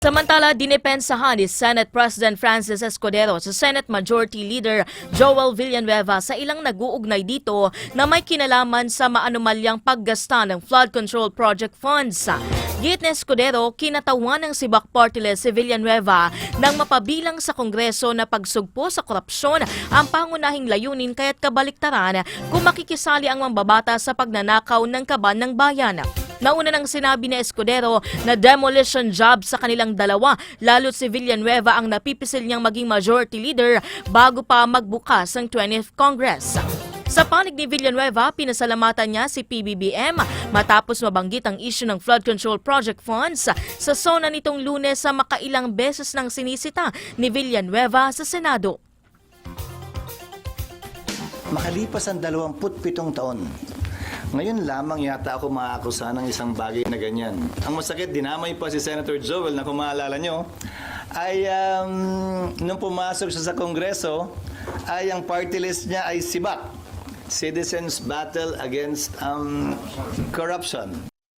Samantala, dinepensahan ni Senate President Francis Escudero sa Senate Majority Leader Joel Villanueva sa ilang nag-uugnay dito na may kinalaman sa maanumalyang paggasta ng flood control project funds. Git ni Escudero, kinatawan ng Sibak Party List si Villanueva nang mapabilang sa Kongreso na pagsugpo sa korupsyon ang pangunahing layunin kaya't kabaliktaran kung makikisali ang mambabata sa pagnanakaw ng kaban ng bayan. Nauna nang sinabi ni Escudero na demolition job sa kanilang dalawa, lalo't si Villanueva ang napipisil niyang maging majority leader bago pa magbukas ang 20th Congress. Sa panig ni Villanueva, pinasalamatan niya si PBBM matapos mabanggit ang issue ng flood control project funds sa SONA nitong Lunes sa makailang beses ng sinisita ni Villanueva sa Senado. Makalipas ang 27 taon, ngayon lamang yata ako maakusa ng isang bagay na ganyan. Ang masakit, dinamay pa si Senator Joel na kung maalala nyo, ay nung pumasok siya sa Kongreso, ay ang party list niya ay SIBAC, Citizens Battle Against Corruption.